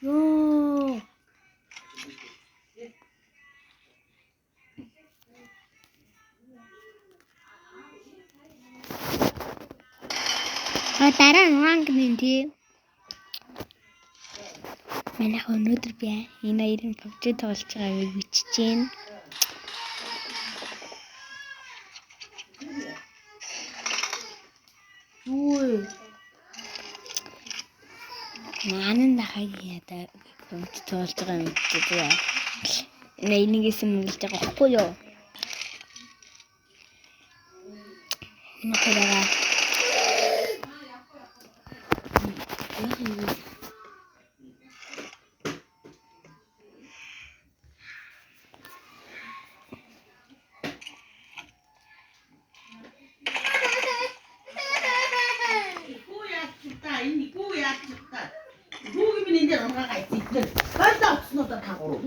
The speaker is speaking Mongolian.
Ёо. Дараа нь ранг нэ тий. Манайх өнөөдөр би энэ хоёрын PUBG тоглож байгааг бичиж гин. Юу? Манан дахаг яда PUBG тоглож байгаа юм чи. Энэ энийгээс мөнгөлж байгаа байхгүй юу? Нахараа. Бүгд минь энэ дээр унгаа гайцдаг. Гайдаа оцсноо та тагууруу.